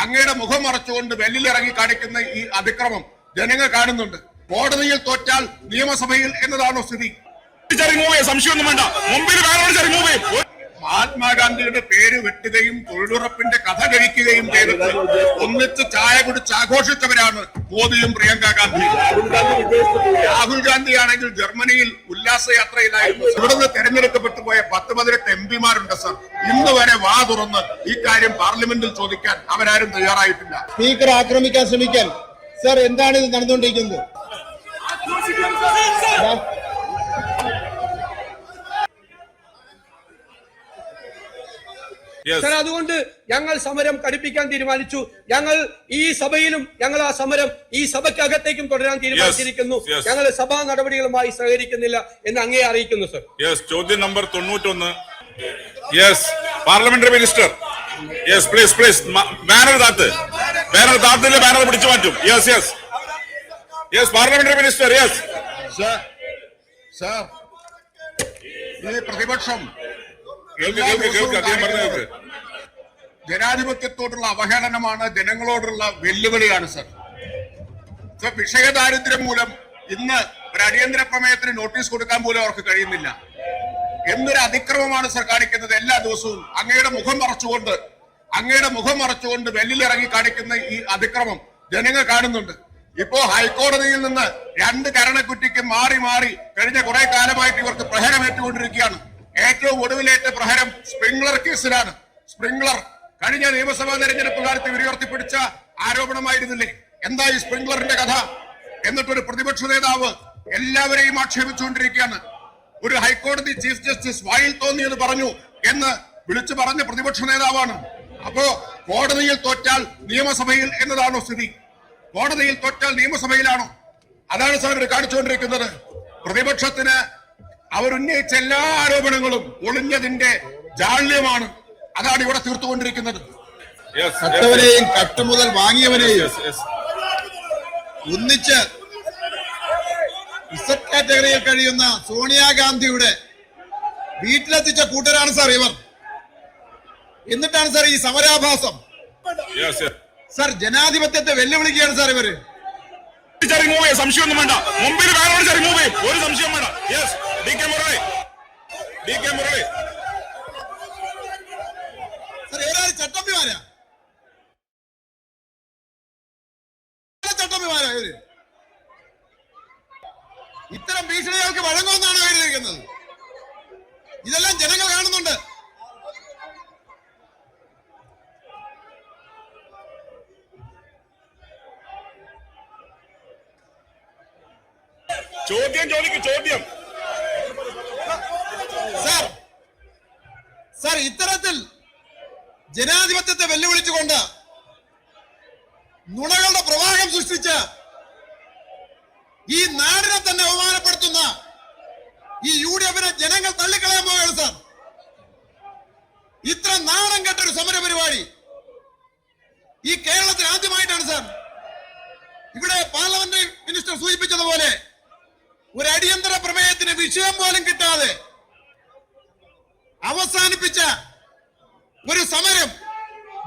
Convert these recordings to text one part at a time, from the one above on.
അങ്ങയുടെ മുഖം മറച്ചുകൊണ്ട് വെല്ലിലിറങ്ങി കാണിക്കുന്ന ഈ അതിക്രമം ജനങ്ങൾ കാണുന്നുണ്ട്. കോടതിയിൽ തോറ്റാൽ നിയമസഭയിൽ എന്നതാണോ സ്ഥിതി? സംശയമൊന്നും വേണ്ട. മുമ്പിൽ മഹാത്മാഗാന്ധിയുടെ പേര് വെട്ടുകയും തൊഴിലുറപ്പിന്റെ കഥ കഴിക്കുകയും ചെയ്തിട്ട് ഒന്നിച്ച് ചായ കുടിച്ച് ആഘോഷിച്ചവരാണ് മോദിയും പ്രിയങ്ക ഗാന്ധി. രാഹുൽ ഗാന്ധി ആണെങ്കിൽ ജർമ്മനിയിൽ ഉല്ലാസയാത്രയിലായിരുന്നു. ഇവിടുന്ന് തെരഞ്ഞെടുക്കപ്പെട്ടു പോയ 10-18 MP-മാരുണ്ട് സർ. ഇന്ന് വരെ വാ തുറന്ന് ഈ കാര്യം പാർലമെന്റിൽ ചോദിക്കാൻ അവരാരും തയ്യാറായിട്ടില്ല. സ്പീക്കർ ആക്രമിക്കാൻ ശ്രമിക്കാൻ സർ, എന്താണ് ഇത് നടന്നുകൊണ്ടിരിക്കുന്നത്? സർ, അതുകൊണ്ട് ഞങ്ങൾ സമരം കടുപ്പിക്കാൻ തീരുമാനിച്ചു. ഞങ്ങൾ ഈ സഭയിലും ഞങ്ങൾ ആ സമരം ഈ സഭയ്ക്കകത്തേക്കും തുടരാൻ തീരുമാനിച്ചിരിക്കുന്നു. ഞങ്ങൾ സഭാ നടപടികളുമായി സഹകരിക്കുന്നില്ല എന്ന് അങ്ങേ അറിയിക്കുന്നു സർ. ചോദ്യം number 91. Parliamentary minister. Please banner താത്തില്ല, ബാനർ പിടിച്ചു മാറ്റും. Parliamentary minister. സർ, ഈ പ്രതിപക്ഷം ജനാധിപത്യത്തോടുള്ള അവഹേളനമാണ്, ജനങ്ങളോടുള്ള വെല്ലുവിളിയാണ് സർ. വിഷയദാരിദ്ര്യം മൂലം ഇന്ന് ഒരു അടിയന്തര പ്രമേയത്തിന് നോട്ടീസ് കൊടുക്കാൻ പോലും അവർക്ക് കഴിയുന്നില്ല. എന്നൊരു അതിക്രമമാണ് സർ കാണിക്കുന്നത്. എല്ലാ ദിവസവും അങ്ങയുടെ മുഖം മറച്ചുകൊണ്ട് വെല്ലിലിറങ്ങി കാണിക്കുന്ന ഈ അതിക്രമം ജനങ്ങൾ കാണുന്നുണ്ട്. ഇപ്പോ ഹൈക്കോടതിയിൽ നിന്ന് 2 കരണക്കുറ്റിക്ക് മാറി കഴിഞ്ഞ കുറെ കാലമായിട്ട് ഇവർക്ക് പ്രഹരമേറ്റുകൊണ്ടിരിക്കുകയാണ്. ഏറ്റവും ഒടുവിലേറ്റ പ്രഹരം സ്പ്രിംഗ്ലർ കേസിലാണ്. സ്പ്രിംഗ്ലർ കഴിഞ്ഞ നിയമസഭാ തെരഞ്ഞെടുപ്പ് കാലത്ത് ഉയർത്തിപ്പിടിച്ച ആരോപണമായിരുന്നില്ലേ? എന്താ ഈ സ്പ്രിംഗ്ലറിന്റെ കഥ? എന്നിട്ടൊരു പ്രതിപക്ഷ നേതാവ് എല്ലാവരെയും ആക്ഷേപിച്ചുകൊണ്ടിരിക്കുകയാണ്. ഒരു ഹൈക്കോടതി ചീഫ് ജസ്റ്റിസ് വായിൽ തോന്നിയത് പറഞ്ഞു എന്ന് വിളിച്ചു പറഞ്ഞ പ്രതിപക്ഷ നേതാവാണ്. അപ്പോ കോടതിയിൽ തോറ്റാൽ നിയമസഭയിൽ എന്നതാണോ സ്ഥിതി? കോടതിയിൽ തോറ്റാൽ നിയമസഭയിലാണോ? അതാണ് സാർ കാണിച്ചുകൊണ്ടിരിക്കുന്നത്. പ്രതിപക്ഷത്തിന് അവരുന്നയിച്ച എല്ലാ ആരോപണങ്ങളും ഒളിഞ്ഞതിന്റെ ജാള്യമാണ്. അതാണ് ഇവിടെ തീർത്തുകൊണ്ടിരിക്കുന്നത്. കട്ടവനെയും കട്ട മുതൽ വാങ്ങിയവനെയും ഒന്നിച്ച് ഇസഡ് കാറ്റഗറിയിൽ കഴിയുന്ന സോണിയാഗാന്ധിയുടെ വീട്ടിലെത്തിച്ച കൂട്ടരാണ് സാർ ഇവർ. എന്നിട്ടാണ് സാർ ഈ സമരാഭാസം. സാർ, ജനാധിപത്യത്തെ വെല്ലുവിളിക്കുകയാണ് സാർ ഇവര്. സംശയമൊന്നും വേണ്ട. മുമ്പിൽ ഒരു സംശയം വേണ്ട. സാർ, ഇവരാണ് ചട്ടമ്പിമാരാ ഇവര്. ഇത്തരം ഭീഷണികൾക്ക് വഴങ്ങുമെന്നാണ് കരുതിയിരിക്കുന്നത്. ഇതെല്ലാം ജനങ്ങൾ കാണുന്നുണ്ട്. ചോദ്യം. സാർ, ഇത്തരത്തിൽ ജനാധിപത്യത്തെ വെല്ലുവിളിച്ചുകൊണ്ട് നുണകളുടെ പ്രവാഹം സൃഷ്ടിച്ച് ഈ നാടിനെ തന്നെ അവമാനപ്പെടുത്തുന്ന ഈ UDF-നെ ജനങ്ങൾ തള്ളിക്കളയാൻ പോവുകയാണ് സാർ. ഇത്ര നാണം കെട്ടൊരു സമര പരിപാടി ഈ കേരളത്തിൽ ആദ്യമായിട്ടാണ് സാർ. ഇവിടെ പാർലമെന്ററി മിനിസ്റ്റർ സൂചിപ്പിച്ചതുപോലെ ഒരു അടിയന്തര പ്രമേയത്തിന് വിഷയം പോലും കിട്ടാതെ അവസാനിപ്പിച്ച ഒരു സമരം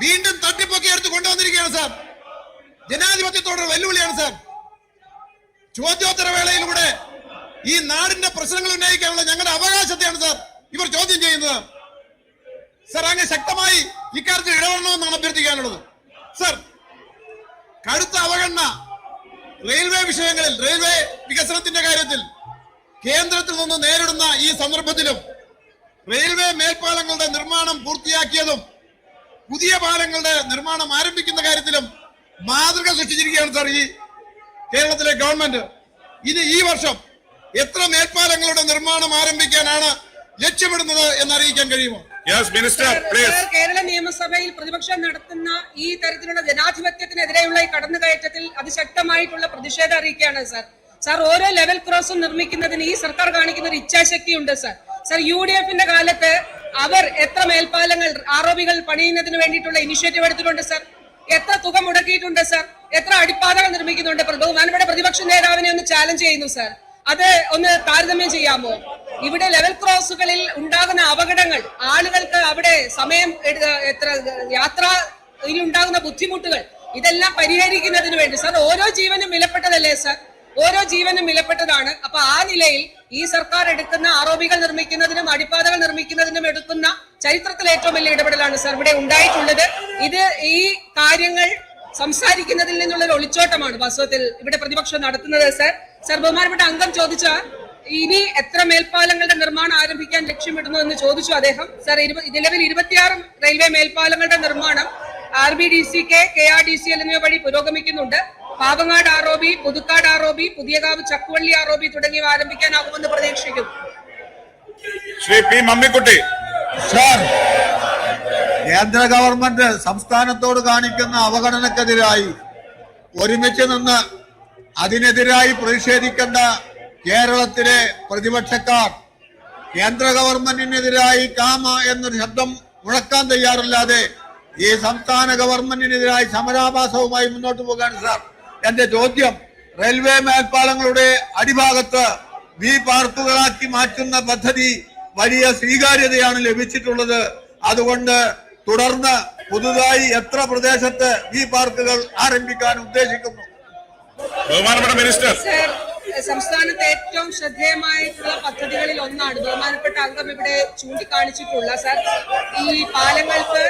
വീണ്ടും തട്ടിപ്പൊക്കി എടുത്ത് കൊണ്ടുവന്നിരിക്കുകയാണ് സാർ. ജനാധിപത്യത്തോടുള്ള വെല്ലുവിളിയാണ് സാർ. ചോദ്യോത്തര വേളയിലൂടെ ഈ നാടിന്റെ പ്രശ്നങ്ങൾ ഉന്നയിക്കാനുള്ള ഞങ്ങളുടെ അവകാശത്തെയാണ് സാർ ഇവർ ചോദ്യം ചെയ്യുന്നത്. സാർ, അങ്ങ് ശക്തമായി ഇക്കാര്യത്തിൽ ഇടപെടണമെന്നാണ് അഭ്യർത്ഥിക്കാനുള്ളത്. സാർ, കടുത്ത അവഗണന റെയിൽവേ വിഷയങ്ങളിൽ, റെയിൽവേ വികസനത്തിന്റെ കാര്യത്തിൽ കേന്ദ്രത്തിൽ നിന്ന് നേരിടുന്ന ഈ സന്ദർഭത്തിലും റെയിൽവേ മേൽപ്പാലങ്ങളുടെ നിർമ്മാണം പൂർത്തിയാക്കിയതും പുതിയ പാലങ്ങളുടെ നിർമ്മാണം ആരംഭിക്കുന്ന കാര്യത്തിലും മാതൃക സൃഷ്ടിച്ചിരിക്കുകയാണ് സാർ ഈ കേരളത്തിലെ ഗവൺമെന്റ്. ഇനി ഈ വർഷം എത്ര മേൽപ്പാലങ്ങളുടെ നിർമ്മാണം ആരംഭിക്കാനാണ് ലക്ഷ്യമിടുന്നത് എന്നറിയിക്കാൻ കഴിയുമോ? കേരള നിയമസഭയിൽ പ്രതിപക്ഷം നടത്തുന്ന ഈ തരത്തിലുള്ള ജനാധിപത്യത്തിനെതിരെയുള്ള ഈ കടന്നുകയറ്റത്തിൽ അതിശക്തമായിട്ടുള്ള പ്രതിഷേധം അറിയിക്കുകയാണ് സാർ. സാർ, ഓരോ ലെവൽ ക്രോസും നിർമ്മിക്കുന്നതിന് ഈ സർക്കാർ കാണിക്കുന്ന ഒരു ഇച്ഛാശക്തി ഉണ്ട് സാർ. സാർ, UDF-ന്റെ കാലത്ത് അവർ എത്ര മേൽപ്പാലങ്ങൾ ROBകൾ പണിയുന്നതിന് വേണ്ടിയിട്ടുള്ള ഇനിഷ്യേറ്റീവ് എടുത്തിട്ടുണ്ട് സാർ? എത്ര തുക മുടക്കിയിട്ടുണ്ട് സാർ? എത്ര അടിപ്പാതകൾ നിർമ്മിക്കുന്നുണ്ട്? ബഹുമാനപ്പെട്ട പ്രതിപക്ഷ നേതാവിനെ ഒന്ന് ചാലഞ്ച് ചെയ്യുന്നു സാർ. അത് ഒന്ന് താരതമ്യം ചെയ്യാമോ? ഇവിടെ ലെവൽ ക്രോസുകളിൽ ഉണ്ടാകുന്ന അപകടങ്ങൾ, ആളുകൾക്ക് അവിടെ സമയം എത്ര യാത്രാ ഇതിലുണ്ടാകുന്ന ബുദ്ധിമുട്ടുകൾ ഇതെല്ലാം പരിഹരിക്കുന്നതിന് വേണ്ടി സാർ ഓരോ ജീവനും വിലപ്പെട്ടതല്ലേ സാർ? ഓരോ ജീവനും വിലപ്പെട്ടതാണ്. അപ്പൊ ആ നിലയിൽ ഈ സർക്കാർ എടുക്കുന്ന ആരോപികൾ നിർമ്മിക്കുന്നതിനും അടിപ്പാതകൾ നിർമ്മിക്കുന്നതിനും എടുക്കുന്ന ചരിത്രത്തിൽ ഏറ്റവും വലിയ ഇടപെടലാണ് സാർ ഇവിടെ ഉണ്ടായിട്ടുള്ളത്. ഇത് ഈ കാര്യങ്ങൾ സംസാരിക്കുന്നതിൽ നിന്നുള്ള ഒരു ഒളിച്ചോട്ടമാണ് വാസ്തവത്തിൽ ഇവിടെ പ്രതിപക്ഷം നടത്തുന്നത് സാർ. സാർ ബഹുമാനപ്പെട്ട അംഗം ചോദിച്ച ഇനി എത്ര മേൽപ്പാലങ്ങളുടെ നിർമ്മാണം ആരംഭിക്കാൻ ലക്ഷ്യമിടുന്നു എന്ന് ചോദിച്ചു അദ്ദേഹം. സാർ നിലവിൽ 26 റെയിൽവേ മേൽപ്പാലങ്ങളുടെ നിർമ്മാണം RBDCK, KRDCL എന്നിവ വഴി പുരോഗമിക്കുന്നുണ്ട്. Pavangad ROB, Puthukkad ROB, Puthiyakavu Chakkuvalli ROB തുടങ്ങിയവ ആരംഭിക്കാനാകുമെന്ന് പ്രതീക്ഷിക്കുന്നു. ശ്രീ പി മമ്മിക്കുട്ടി. സാർ, കേന്ദ്ര ഗവൺമെന്റ് സംസ്ഥാനത്തോട് കാണിക്കുന്ന അവഗണനക്കെതിരായി ഒരുമിച്ച് നിന്ന് അതിനെതിരായി പ്രതിഷേധിക്കേണ്ട കേരളത്തിലെ പ്രതിപക്ഷക്കാർ കേന്ദ്ര ഗവൺമെന്റിനെതിരായി കാമ എന്നൊരു ശബ്ദം മുഴക്കാൻ തയ്യാറില്ലാതെ ഈ സംസ്ഥാന ഗവൺമെന്റിനെതിരായി സമരാഭാസവുമായി മുന്നോട്ട് പോകാണ് സാർ. എന്റെ ചോദ്യം, റെയിൽവേ മേൽപ്പാലങ്ങളുടെ അടിഭാഗത്ത് വി പാർക്കുകളാക്കി മാറ്റുന്ന പദ്ധതി വലിയ സ്വീകാര്യതയാണ് ലഭിച്ചിട്ടുള്ളത്. അതുകൊണ്ട് തുടർന്ന് പുതുതായി എത്ര പ്രദേശത്ത് വി പാർക്കുകൾ ആരംഭിക്കാൻ ഉദ്ദേശിക്കുന്നു? ബഹുമാനപ്പെട്ട മിനിസ്റ്റർ. സർ, സംസ്ഥാനത്തെ ഏറ്റവും ശ്രദ്ധേയമായിട്ടുള്ള പദ്ധതികളിൽ ഒന്നാണ് ബഹുമാനപ്പെട്ട അംഗം ഇവിടെ ചൂണ്ടിക്കാണിച്ചിട്ടുള്ള സർ ഈ പാലങ്ങൾക്ക്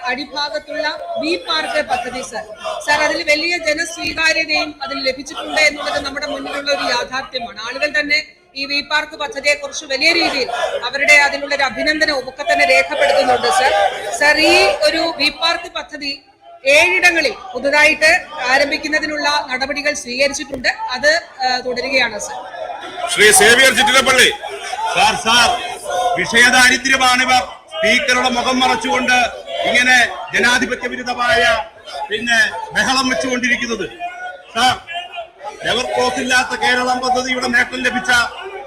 അടിഭാഗത്തുള്ള വി പാർക്ക് പദ്ധതി സർ. സർ, അതിൽ വലിയ ജനസ്വീകാര്യതയും അതിൽ ലഭിച്ചിട്ടുണ്ട് എന്നുള്ളത് നമ്മുടെ മുന്നിലുള്ള ഒരു യാഥാർത്ഥ്യമാണ്. ആളുകൾ തന്നെ ഈ വി പാർക്ക് പദ്ധതിയെ കുറിച്ച് വലിയ രീതിയിൽ അവരുടെ അതിനുള്ള ഒരു അഭിനന്ദനവും ഒക്കെ തന്നെ രേഖപ്പെടുത്തുന്നുണ്ട് സർ. സർ, ഈ ഒരു വി പാർക്ക് പദ്ധതി 7 ഇടങ്ങളിൽ പുതുതായിട്ട് ആരംഭിക്കുന്നതിനുള്ള നടപടികൾ സ്വീകരിച്ചിട്ടുണ്ട്. അത് തുടരുകയാണ് സർ. ശ്രീ സേവ്യർ ചിറ്റിലപ്പള്ളി. സാർ, വിഷയദാരിദ്ര്യമാണിവർ സ്പീക്കറുടെ മുഖം മറച്ചുകൊണ്ട് ഇങ്ങനെ ജനാധിപത്യ വിരുദ്ധമായ ബഹളം വെച്ചുകൊണ്ടിരിക്കുന്നത്. സാർ, ലെവർ ക്രോസ് ഇല്ലാത്ത കേരളം പദ്ധതിയുടെ നേട്ടം ലഭിച്ച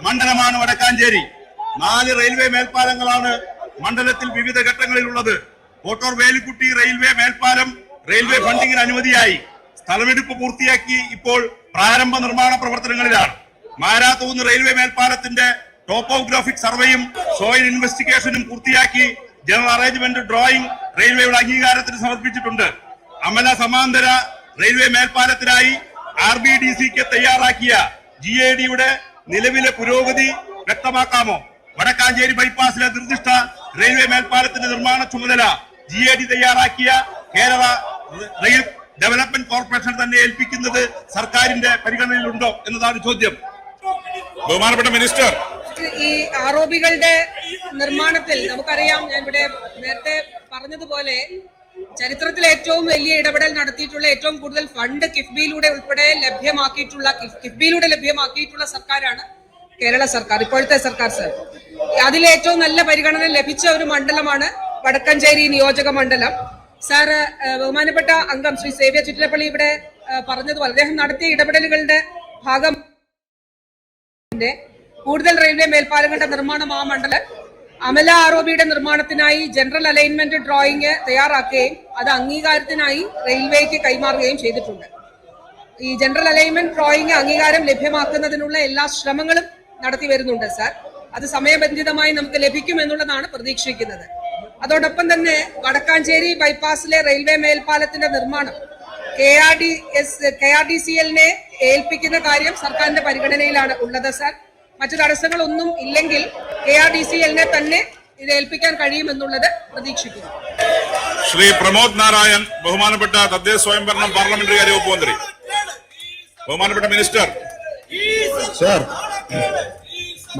മണ്ഡലമാണ് വടക്കാഞ്ചേരി. 4 റെയിൽവേ മേൽപ്പാലങ്ങളാണ് മണ്ഡലത്തിൽ വിവിധ ഘട്ടങ്ങളിലുള്ളത്. കോട്ടൂർ വേലിക്കുട്ടി റെയിൽവേ മേൽപ്പാലം റെയിൽവേ ഫണ്ടിങ്ങിന് അനുമതിയായി. സ്ഥലമെടുപ്പ് പൂർത്തിയാക്കി ഇപ്പോൾ പ്രാരംഭ നിർമ്മാണ പ്രവർത്തനങ്ങളിലാണ്. മാരാത്തൂന്ന് റെയിൽവേ മേൽപ്പാലത്തിന്റെ ടോപ്പോഗ്രാഫിക് സർവേയും സോയിൽ ഇൻവെസ്റ്റിഗേഷനും പൂർത്തിയാക്കി ജനറൽ അറേഞ്ച്മെന്റ് ഡ്രോയിങ് റെയിൽവേയുടെ അംഗീകാരത്തിന് സമർപ്പിച്ചിട്ടുണ്ട്. അമല സമാന്തര റെയിൽവേ മേൽപ്പാലത്തിനായി RBDCക്ക് തയ്യാറാക്കിയ GADയുടെ നിലവിലെ പുരോഗതി വ്യക്തമാക്കാമോ? വടക്കാഞ്ചേരി ബൈപ്പാസിലെ നിർദ്ദിഷ്ട റെയിൽവേ മേൽപ്പാലത്തിന്റെ നിർമ്മാണ ചുമതല GAD തയ്യാറാക്കിയ കേരള റെയിൽ ഡെവലപ്മെന്റ് കോർപ്പറേഷൻ തന്നെ ഏൽപ്പിക്കുന്നത് സർക്കാരിന്റെ പരിഗണനയിലുണ്ടോ എന്നതാണ് ചോദ്യം. ബഹുമാനപ്പെട്ട മിനിസ്റ്റർ. ഈ ആരോപികളുടെ നിർമ്മാണത്തിൽ നമുക്കറിയാം, ഞാൻ ഇവിടെ നേരത്തെ പറഞ്ഞതുപോലെ ചരിത്രത്തിൽ ഏറ്റവും വലിയ ഇടപെടൽ നടത്തിയിട്ടുള്ള ഏറ്റവും കൂടുതൽ ഫണ്ട് കിഫ്ബിയിലൂടെ ഉൾപ്പെടെ ലഭ്യമാക്കിയിട്ടുള്ള സർക്കാരാണ് കേരള സർക്കാർ, ഇപ്പോഴത്തെ സർക്കാർ സർ. അതിൽ ഏറ്റവും നല്ല പരിഗണന ലഭിച്ച ഒരു മണ്ഡലമാണ് വടക്കഞ്ചേരി നിയോജക മണ്ഡലം. സാർ, ബഹുമാനപ്പെട്ട അംഗം ശ്രീ സേവ്യർ ചിറ്റിലപ്പള്ളി ഇവിടെ പറഞ്ഞതുപോലെ അദ്ദേഹം നടത്തിയ ഇടപെടലുകളുടെ ഭാഗം കൂടുതൽ റെയിൽവേ മേൽപ്പാലങ്ങളുടെ നിർമ്മാണം ആ മണ്ഡലം അമല ROBയുടെ നിർമ്മാണത്തിനായി ജനറൽ അലൈൻമെന്റ് ഡ്രോയിങ് തയ്യാറാക്കുകയും അത് അംഗീകാരത്തിനായി റെയിൽവേക്ക് കൈമാറുകയും ചെയ്തിട്ടുണ്ട്. ഈ ജനറൽ അലൈൻമെന്റ് ഡ്രോയിങ് അംഗീകാരം ലഭ്യമാക്കുന്നതിനുള്ള എല്ലാ ശ്രമങ്ങളും നടത്തി വരുന്നുണ്ട് സാർ. അത് സമയബന്ധിതമായി നമുക്ക് ലഭിക്കും എന്നുള്ളതാണ് പ്രതീക്ഷിക്കുന്നത്. അതോടൊപ്പം തന്നെ വടക്കാഞ്ചേരി ബൈപ്പാസിലെ റെയിൽവേ മേൽപ്പാലത്തിന്റെ നിർമ്മാണം KRDCLനെ ഏൽപ്പിക്കുന്ന കാര്യം സർക്കാരിന്റെ പരിഗണനയിലാണ് ഉള്ളത് സാർ. മറ്റു തടസ്സങ്ങളൊന്നും ഇല്ലെങ്കിൽ KRDCLനെ തന്നെ ഇത് ഏൽപ്പിക്കാൻ കഴിയുമെന്നുള്ളത് പ്രതീക്ഷിക്കുന്നു. ശ്രീ പ്രമോദ് നാരായൺ, ബഹുമാനപ്പെട്ട തദ്ദേശ സ്വയംഭരണം പാർലമെന്ററി കാര്യ വകുപ്പ് മന്ത്രി. ബഹുമാനപ്പെട്ട മിനിസ്റ്റർ. സർ,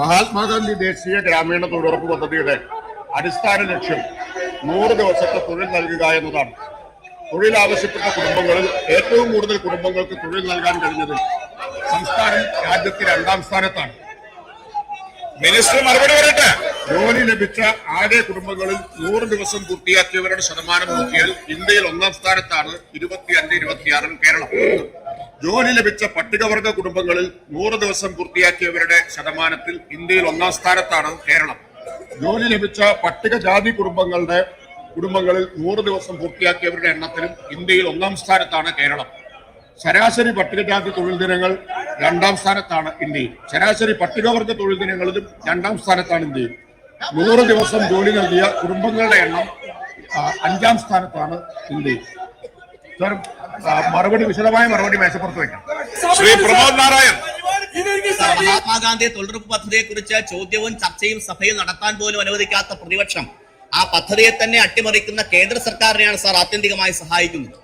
മഹാത്മാഗാന്ധി ദേശീയ ഗ്രാമീണ തൊഴിലുറപ്പ് പദ്ധതിയുടെ അടിസ്ഥാന ലക്ഷ്യം 100 ദിവസത്തെ തൊഴിൽ നൽകുക എന്നതാണ്. തൊഴിൽ ആവശ്യപ്പെട്ട കുടുംബങ്ങളിൽ ഏറ്റവും കൂടുതൽ കുടുംബങ്ങൾക്ക് തൊഴിൽ നൽകാൻ കഴിഞ്ഞതിൽ സംസ്ഥാനം രാജ്യത്ത് 2ാം സ്ഥാനത്താണ്. മിനിസ്റ്റർ മറുപടി പറയട്ടെ. ജോലി ലഭിച്ച ആകെ കുടുംബങ്ങളിൽ 100 ദിവസം പൂർത്തിയാക്കിയവരുടെ ശതമാനം നോക്കിയാൽ ഇന്ത്യയിൽ 1ാം സ്ഥാനത്താണ്. 25-26 കേരളം. ജോലി ലഭിച്ച പട്ടികവർഗ കുടുംബങ്ങളിൽ 100 ദിവസം പൂർത്തിയാക്കിയവരുടെ ശതമാനത്തിൽ ഇന്ത്യയിൽ 1ാം സ്ഥാനത്താണ് കേരളം. ജോലി ലഭിച്ച പട്ടികജാതി കുടുംബങ്ങളിൽ 100 ദിവസം പൂർത്തിയാക്കിയവരുടെ എണ്ണത്തിലും ഇന്ത്യയിൽ 1ാം സ്ഥാനത്താണ് കേരളം. ശരാശരി പട്ടികജാതി തൊഴിൽ ദിനങ്ങൾ 2ാം സ്ഥാനത്താണ് ഇന്ത്യയിൽ. ശരാശരി പട്ടികവർഗ തൊഴിൽ ദിനങ്ങളിലും 2ാം സ്ഥാനത്താണ് ഇന്ത്യയിൽ. 100 ദിവസം ജോലി നൽകിയ കുടുംബങ്ങളുടെ എണ്ണം 5ാം സ്ഥാനത്താണ് ഇന്ത്യ. സർ, വിശദമായ മറുപടി മേശപ്പുറത്ത് വയ്ക്കാം. ശ്രീ പ്രമോദ് നാരായൺ. മഹാത്മാഗാന്ധി തൊഴിലുറപ്പ് പദ്ധതിയെ കുറിച്ച് ചോദ്യവും ചർച്ചയും സഭയിൽ നടത്താൻ പോലും അനുവദിക്കാത്ത പ്രതിപക്ഷം ആ പദ്ധതിയെ തന്നെ അട്ടിമറിക്കുന്ന കേന്ദ്ര സർക്കാരിനെയാണ് സാർ ആത്യന്തികമായി സഹായിക്കുന്നത്.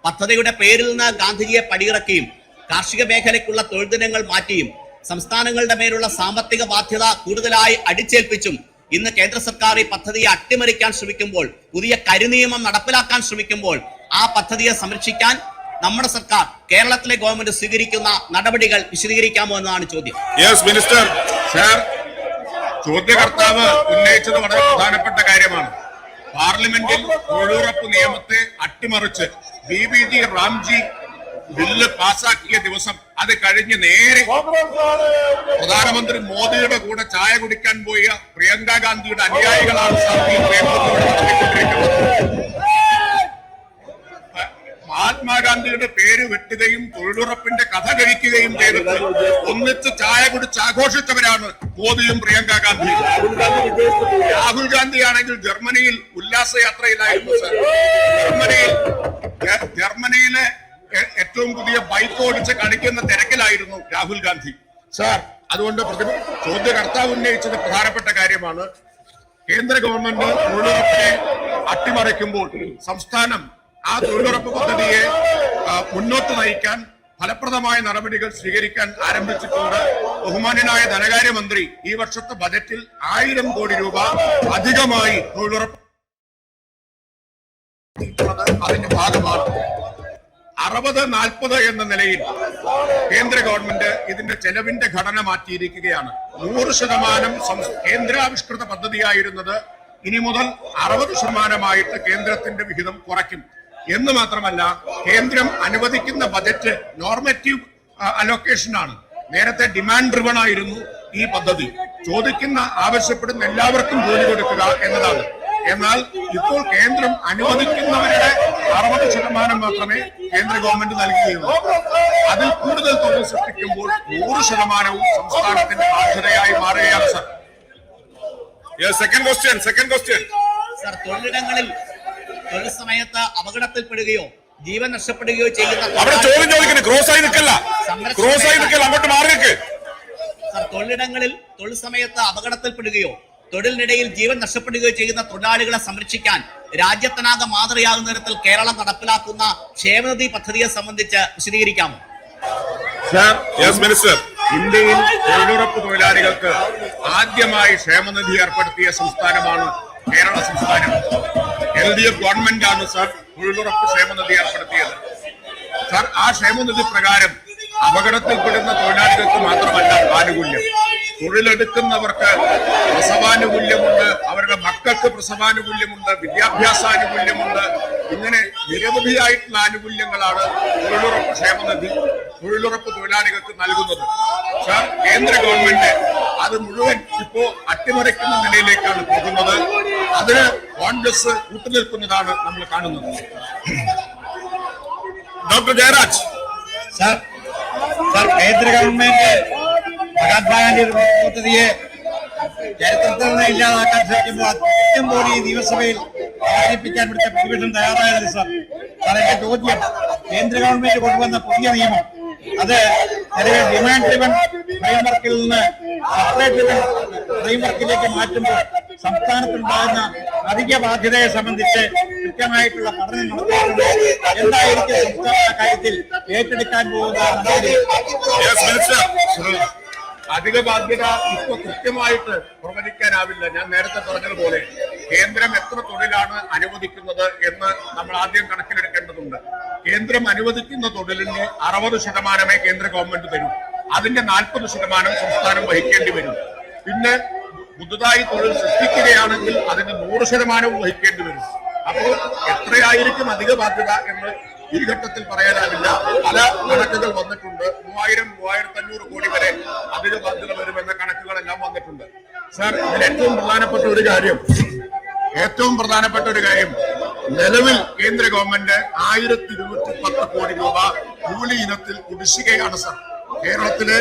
പദ്ധതിയുടെ പേരിൽ നിന്ന് ഗാന്ധിജിയെ പടിയിറക്കിയും കാർഷിക മേഖലയ്ക്കുള്ള തൊഴിൽ ദിനങ്ങൾ മാറ്റിയും സംസ്ഥാനങ്ങളുടെ മേലുള്ള സാമ്പത്തിക ബാധ്യത കൂടുതലായി അടിച്ചേൽപ്പിച്ചും ഇന്ന് കേന്ദ്ര സർക്കാർ ഈ പദ്ധതിയെ അട്ടിമറിക്കാൻ ശ്രമിക്കുമ്പോൾ, പുതിയ കരിനിയമം നടപ്പിലാക്കാൻ ശ്രമിക്കുമ്പോൾ ആ പദ്ധതിയെ സംരക്ഷിക്കാൻ നമ്മുടെ സർക്കാർ, കേരളത്തിലെ ഗവൺമെന്റ് സ്വീകരിക്കുന്ന നടപടികൾ വിശദീകരിക്കാമോ എന്നതാണ് ചോദ്യം. Yes minister. സാർ, ചോദ്യകർത്താവ് ഉന്നയിച്ചത് വളരെ പ്രധാനപ്പെട്ട കാര്യമാണ്. പാർലമെന്റിൽ തൊഴിലുറപ്പ് നിയമത്തെ അട്ടിമറിച്ച് BBG റാംജി ബില്ല് പാസാക്കിയ ദിവസം അത് കഴിഞ്ഞ് നേരെ പ്രധാനമന്ത്രി മോദിയുടെ കൂടെ ചായ കുടിക്കാൻ പോയ പ്രിയങ്ക ഗാന്ധിയുടെ അനുയായികളാണ് മഹാത്മാഗാന്ധിയുടെ പേര് വെട്ടുകയും തൊഴിലുറപ്പിന്റെ കഥ കഴിക്കുകയും ചെയ്തിട്ട് ഒന്നിച്ച് ചായ കുടിച്ച് ആഘോഷിച്ചവരാണ് മോദിയും പ്രിയങ്ക ഗാന്ധിയും. രാഹുൽ ഗാന്ധി ആണെങ്കിൽ ജർമ്മനിയിൽ ഉല്ലാസയാത്രയിലായിരുന്നു. സർ, ജർമ്മനിയിലെ ഏറ്റവും പുതിയ ബൈക്ക് ഓടിച്ച് കളിക്കുന്ന തിരക്കിലായിരുന്നു രാഹുൽ ഗാന്ധി. സാർ, അതുകൊണ്ട് ചോദ്യകർത്താവ് ഉന്നയിച്ചത് പ്രധാനപ്പെട്ട കാര്യമാണ്. കേന്ദ്ര ഗവൺമെന്റ് തൊഴിലുറപ്പിനെ അട്ടിമറിക്കുമ്പോൾ സംസ്ഥാനം ആ തൊഴിലുറപ്പ് പദ്ധതിയെ മുന്നോട്ട് നയിക്കാൻ ഫലപ്രദമായ നടപടികൾ സ്വീകരിക്കാൻ ആരംഭിച്ചിട്ടുണ്ട്. ബഹുമാന്യനായ ധനകാര്യമന്ത്രി ഈ വർഷത്തെ ബജറ്റിൽ 1000 കോടി രൂപ അധികമായി തൊഴിലുറപ്പ് അതിന്റെ ഭാഗമാണ്. 60-40 എന്ന നിലയിൽ കേന്ദ്ര ഗവൺമെന്റ് ഇതിന്റെ ചെലവിന്റെ ഘടന മാറ്റിയിരിക്കുകയാണ്. 100% കേന്ദ്രാവിഷ്കൃത പദ്ധതിയായിരുന്നത് ഇനി മുതൽ 60% കേന്ദ്രത്തിന്റെ വിഹിതം കുറയ്ക്കും എന്ന് മാത്രമല്ല, കേന്ദ്രം അനുവദിക്കുന്ന ബജറ്റ് നോർമറ്റീവ് അലോക്കേഷൻ ആണ്. നേരത്തെ ഡിമാൻഡ് ഡ്രിവൺ ആയിരുന്നു ഈ പദ്ധതി. ചോദിക്കുന്ന ആവശ്യപ്പെടുന്ന എല്ലാവർക്കും ജോലി കൊടുക്കുക എന്നതാണ്. എന്നാൽ ഇപ്പോൾ കേന്ദ്രം അനുവദിക്കുന്നവരുടെ 60% മാത്രമേ കേന്ദ്ര ഗവൺമെന്റ് നൽകുകയുള്ളൂ. അതിൽ കൂടുതൽ തൊഴിൽ സൃഷ്ടിക്കുമ്പോൾ 100% സംസ്ഥാനത്തിന്റെ ബാധ്യതയായി മാറുകയാണ്. Sir, second question. സർ, തൊഴിലിടങ്ങളിൽ തൊഴിൽ സമയത്ത് അപകടത്തിൽപ്പെടുകയോ ജീവൻ നഷ്ടപ്പെടുകയോ ചെയ്യുന്ന അവിടെ ചോദ്യം ചോദിക്കുന്നു. ക്രോസ് ആയി നിൽക്കല്ല, അങ്ങോട്ട് മാറി നിൽക്ക്. സർ, തൊഴിലിടങ്ങളിൽ തൊഴിൽ സമയത്ത് അപകടത്തിൽപ്പെടുകയോ തൊഴിലിനിടയിൽ ജീവൻ നഷ്ടപ്പെടുകയോ ചെയ്യുന്ന തൊഴിലാളികളെ സംരക്ഷിക്കാൻ രാജ്യത്തിനാകെ മാതൃകയാകുന്ന തരത്തിൽ കേരളം നടപ്പിലാക്കുന്ന ക്ഷേമനിധി പദ്ധതിയെ സംബന്ധിച്ച് വിശദീകരിക്കാമോ? Sir, yes minister. ഇന്ത്യയിൽ തൊഴിലുറപ്പ് തൊഴിലാളികൾക്ക് ആദ്യമായി ക്ഷേമനിധി ഏർപ്പെടുത്തിയ സംസ്ഥാനമാണ് കേരള സംസ്ഥാനം. LDF ഗവൺമെന്റാണ് സാർ തൊഴിലുറപ്പ് ക്ഷേമനിധി ഏർപ്പെടുത്തിയത്. സാർ, ആ ക്ഷേമനിധി പ്രകാരം അപകടത്തിൽപ്പെടുന്ന തൊഴിലാളികൾക്ക് മാത്രമല്ല ആനുകൂല്യം, തൊഴിലെടുക്കുന്നവർക്ക് പ്രസവാനുകൂല്യമുണ്ട്, അവരുടെ മക്കൾക്ക് പ്രസവാനുകൂല്യമുണ്ട്, വിദ്യാഭ്യാസാനുകൂല്യമുണ്ട്. ഇങ്ങനെ നിരവധിയായിട്ടുള്ള ആനുകൂല്യങ്ങളാണ് തൊഴിലുറപ്പ് ക്ഷേമനിധി തൊഴിലുറപ്പ് തൊഴിലാളികൾക്ക് നൽകുന്നത്. സാർ, കേന്ദ്ര ഗവൺമെന്റ് അത് മുഴുവൻ ഇപ്പോ അട്ടിമറിക്കുന്ന നിലയിലേക്കാണ് പോകുന്നത്. അതിന് കോൺഗ്രസ് കൂട്ടുനിൽക്കുന്നതാണ് നമ്മൾ കാണുന്നത്. ഡോക്ടർ ജയരാജ്. സർ, കേന്ദ്ര ഗവൺമെന്റ് മഹാത്മാഗാന്ധി പദ്ധതിയെ ചരിത്രത്തിൽ നിന്ന് ഇല്ലാതാക്കാൻ ശ്രമിക്കുമ്പോൾ ഏറ്റവും കൂടി നിയമസഭയിൽ അവതരിപ്പിക്കാൻ ഇവിടുത്തെ പ്രതിപക്ഷം തയ്യാറായത്. സർ, എന്റെ ചോദ്യം, കേന്ദ്ര ഗവൺമെന്റ് കൊണ്ടുവന്ന പുതിയ നിയമം അത് നിലവിൽ ഡിമാൻഡ് ഡ്രിവൺ ഫ്രെയിംവർക്കിൽ നിന്ന് സെപ്പറേറ്റ് ഫ്രെയിംവർക്കിലേക്ക് മാറ്റുമ്പോൾ സംസ്ഥാനത്തുണ്ടാകുന്ന അധിക ബാധ്യതയെ സംബന്ധിച്ച് കൃത്യമായിട്ടുള്ള പഠനം നടത്തിയിട്ടുണ്ട്. എന്തായിരിക്കും സംസ്ഥാന കാര്യത്തിൽ ഏറ്റെടുക്കാൻ പോകുന്ന നടപടി? അധിക ബാധ്യത ഇപ്പൊ കൃത്യമായിട്ട് പ്രവചിക്കാനാവില്ല. ഞാൻ നേരത്തെ പറഞ്ഞതുപോലെ കേന്ദ്രം എത്ര തൊഴിലാണ് അനുവദിക്കുന്നത് എന്ന് നമ്മൾ ആദ്യം കണക്കിലെടുക്കേണ്ടതുണ്ട്. കേന്ദ്രം അനുവദിക്കുന്ന തൊഴിലിന് 60% കേന്ദ്ര ഗവൺമെന്റ് തരും. അതിന്റെ 40% സംസ്ഥാനം വഹിക്കേണ്ടി വരും. പിന്നെ പുതുതായി തൊഴിൽ സൃഷ്ടിക്കുകയാണെങ്കിൽ അതിന് 100% വഹിക്കേണ്ടി വരും. അപ്പോൾ എത്രയായിരിക്കും അധിക ബാധ്യത എന്ന് ഈ ഘട്ടത്തിൽ പറയാനാവില്ല. പല കണക്കുകൾ വന്നിട്ടുണ്ട്. 3000-3500 കോടി വരെ അധിക ബാധ്യത വരുമെന്ന കണക്കുകളെല്ലാം വന്നിട്ടുണ്ട്. സാർ, ഇതിൽ ഏറ്റവും പ്രധാനപ്പെട്ട ഒരു കാര്യം നിലവിൽ കേന്ദ്ര ഗവൺമെന്റ് 1210 കോടി രൂപ കൂലി ഇനത്തിൽ കുടിശ്ശികയാണ്. സാർ, കേരളത്തിലെ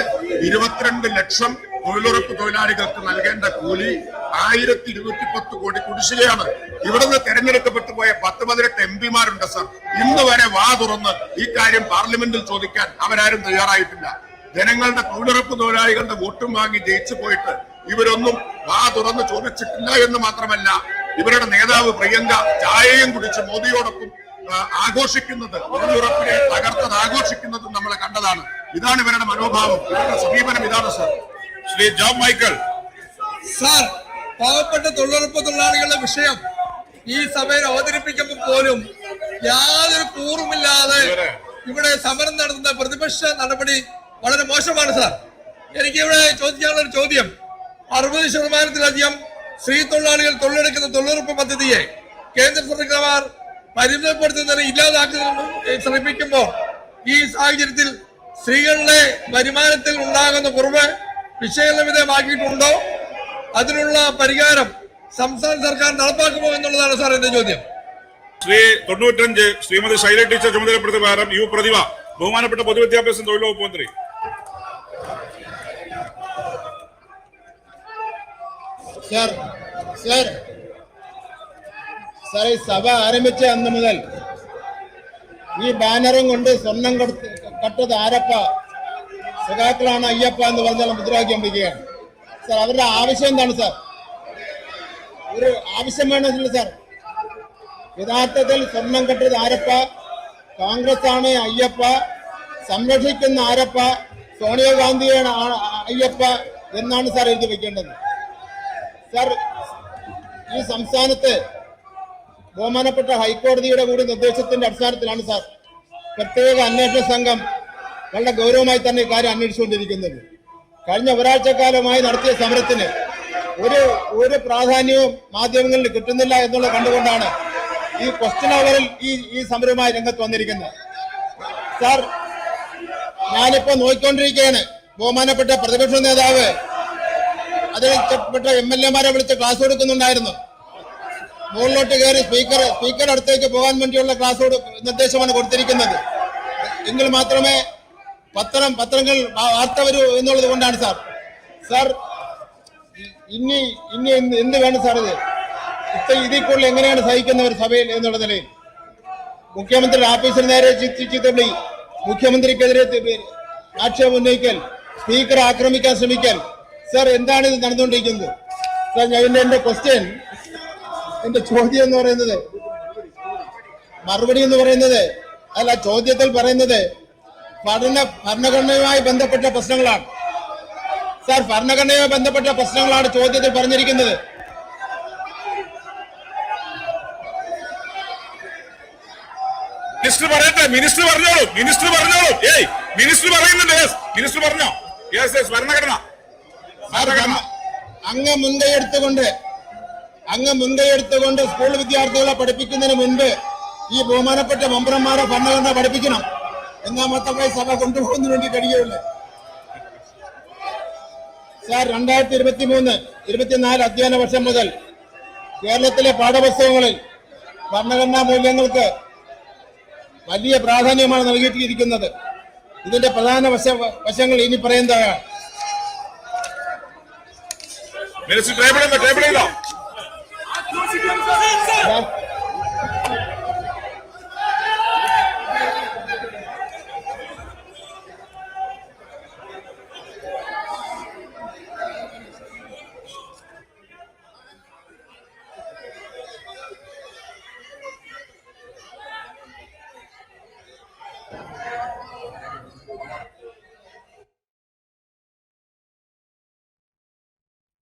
22 ലക്ഷം തൊഴിലുറപ്പ് തൊഴിലാളികൾക്ക് നൽകേണ്ട കൂലി 1210 കോടി കുടിശ്ശികയാണ്. ഇവിടുന്ന് തെരഞ്ഞെടുക്കപ്പെട്ടു പോയ 10-18 MP-മാരുണ്ട് സർ. ഇന്ന് വരെ വാ തുറന്ന് ഈ കാര്യം പാർലമെന്റിൽ ചോദിക്കാൻ അവരാരും തയ്യാറായിട്ടില്ല. ജനങ്ങളുടെ തൊഴിലുറപ്പ് തൊഴിലാളികളുടെ വോട്ടും വാങ്ങി ജയിച്ചു പോയിട്ട് ഇവരൊന്നും വാ തുറന്ന് ചോദിച്ചിട്ടില്ല എന്ന് മാത്രമല്ല, ഇവരുടെ നേതാവ് പ്രിയങ്ക ചായയും കുടിച്ച് മോദിയോടൊപ്പം ആഘോഷിക്കുന്നത്, തൊഴിലുറപ്പിനെ തകർത്തത് ആഘോഷിക്കുന്നതും നമ്മൾ കണ്ടതാണ്. ഇതാണ് ഇവരുടെ മനോഭാവം, ഇവരുടെ സമീപനം ഇതാണ് sir. Shri job Michael. Sir, പാവപ്പെട്ട തൊഴിലുറപ്പ് തൊഴിലാളികളുടെ വിഷയം ഈ സഭയിൽ അവതരിപ്പിക്കുമ്പോൾ പോലും യാതൊരു കൂറുമില്ലാതെ ഇവിടെ സമരം നടത്തുന്ന പ്രതിപക്ഷ നടപടി വളരെ മോശമാണ് സാർ. എനിക്ക് ഇവിടെ ചോദിക്കാനുള്ള ഒരു ചോദ്യം, 60% സ്ത്രീ തൊഴിലാളികൾ തൊഴിലെടുക്കുന്ന തൊഴിലുറപ്പ് പദ്ധതിയെ കേന്ദ്ര സർക്കാർ പരിമിതപ്പെടുത്തുന്നതിന് ഇല്ലാതാക്കുന്നതിന് ശ്രമിക്കുമ്പോൾ ഈ സാഹചര്യത്തിൽ സ്ത്രീകളുടെ വരുമാനത്തിൽ ഉണ്ടാകുന്ന കുറവ് വിശകലന വിധേയമാക്കിയിട്ടുണ്ടോ? അതിനുള്ള പരിഹാരം സംസ്ഥാന സർക്കാർ നടപ്പാക്കുമോ എന്നുള്ളതാണ് സാർ എന്റെ ചോദ്യം. ശ്രീ 95 ശ്രീമതി ശൈല ടീച്ചർ ചുമതലപ്പെടുത്തിയ പ്രകാരം യു പ്രതിഭ, ബഹുമാനപ്പെട്ട പൊതുവിദ്യാഭ്യാസ തൊഴിൽ വകുപ്പ് മന്ത്രി. സാർ ഈ സഭ ആരംഭിച്ച അന്ന് മുതൽ ഈ ബാനറും കൊണ്ട് സ്വർണം കട്ടത് ആരപ്പ, സഖാക്കളാണ് അയ്യപ്പ എന്ന് പറഞ്ഞാൽ മുദ്രാവാക്യം വിളിക്കുകയാണ്. സാർ, അവരുടെ ആവശ്യം എന്താണ് സാർ? ഒരു ആവശ്യം വേണമെന്നില്ല സാർ. യഥാർത്ഥത്തിൽ സ്വർണം കട്ടത് ആരപ്പ, കോൺഗ്രസ് ആണ് അയ്യപ്പ, സംരക്ഷിക്കുന്ന ആരപ്പ, സോണിയാഗാന്ധിയാണ് അയ്യപ്പ എന്നാണ് സാർ എഴുതി വെക്കേണ്ടത്. സാർ, ഈ സംസ്ഥാനത്ത് ബഹുമാനപ്പെട്ട ഹൈക്കോടതിയുടെ കൂടി നിർദ്ദേശത്തിന്റെ അടിസ്ഥാനത്തിലാണ് സാർ പ്രത്യേക അന്വേഷണ സംഘം വളരെ ഗൗരവമായി തന്നെ ഇക്കാര്യം അന്വേഷിച്ചുകൊണ്ടിരിക്കുന്നത്. കഴിഞ്ഞ ഒരാഴ്ചക്കാലമായി നടത്തിയ സമരത്തിന് ഒരു പ്രാധാന്യവും മാധ്യമങ്ങളിൽ കിട്ടുന്നില്ല എന്നുള്ളത് കണ്ടുകൊണ്ടാണ് ഈ ക്വസ്റ്റ്യൻ അവറിൽ ഈ സമരവുമായി രംഗത്ത് വന്നിരിക്കുന്നത്. സാർ, ഞാനിപ്പോ നോക്കിക്കൊണ്ടിരിക്കുകയാണ്, ബഹുമാനപ്പെട്ട പ്രതിപക്ഷ നേതാവ് അതിൽപ്പെട്ട MLA-മാരെ വിളിച്ച് ക്ലാസ് കൊടുക്കുന്നുണ്ടായിരുന്നു. മുകളിലോട്ട് കയറി സ്പീക്കർ അടുത്തേക്ക് പോകാൻ വേണ്ടിയുള്ള ക്ലാസ് നിർദ്ദേശമാണ് കൊടുത്തിരിക്കുന്നത്. എങ്കിൽ മാത്രമേ പത്രങ്ങൾ വാർത്ത വരൂ എന്നുള്ളത് കൊണ്ടാണ് സാർ. സാർ, ഇനി എന്ത് വേണം സാർ? ഇതിൽ കൂടുതൽ എങ്ങനെയാണ് സഹിക്കുന്ന ഒരു സഭയിൽ എന്നുള്ള നിലയിൽ മുഖ്യമന്ത്രിയുടെ ഓഫീസിന് നേരെ ചീത്തവിളി, മുഖ്യമന്ത്രിക്കെതിരെ ആക്ഷേപം ഉന്നയിക്കൽ, സ്പീക്കറെ ആക്രമിക്കാൻ ശ്രമിക്കൽ. സാർ, എന്താണ് ഇത് നടന്നുകൊണ്ടിരിക്കുന്നത്? സാർ, എന്റെ ചോദ്യം എന്ന് പറയുന്നത്, മറുപടി എന്ന് പറയുന്നത് അല്ല, ചോദ്യത്തിൽ പറയുന്നത് ഭരണഘടനയുമായി ബന്ധപ്പെട്ട പ്രശ്നങ്ങളാണ്. സാർ, ഭരണഘടനയുമായി ബന്ധപ്പെട്ട പ്രശ്നങ്ങളാണ് ചോദ്യത്തിൽ പറഞ്ഞിരിക്കുന്നത്. മിനിസ്റ്റർ പറയട്ടെ, മിനിസ്റ്റർ പറഞ്ഞോളൂ. മിനിസ്റ്റർ പറയുന്നുണ്ട്. മിനിസ്റ്റർ പറഞ്ഞോ. ഭരണഘടന അങ്ങ് മുൻകൈയെടുത്തുകൊണ്ട് സ്കൂൾ വിദ്യാർത്ഥികളെ പഠിപ്പിക്കുന്നതിന് മുൻപ് ഈ ബഹുമാനപ്പെട്ട മെമ്പർമാരെ ഭരണഘടന പഠിപ്പിക്കണം. എന്നാൽ മാത്രമേ സഭ കൊണ്ടുപോകുന്നതിന് വേണ്ടി കഴിയുള്ളൂ. സാർ, 2023-24 അധ്യയന വർഷം മുതൽ കേരളത്തിലെ പാഠപുസ്തകങ്ങളിൽ ഭരണഘടനാ മൂല്യങ്ങൾക്ക് വലിയ പ്രാധാന്യമാണ് നൽകിയിരിക്കുന്നത്. ഇതിന്റെ പ്രധാന വശങ്ങൾ ഇനി പറയുന്നതാണ്. ടേബിളിലോ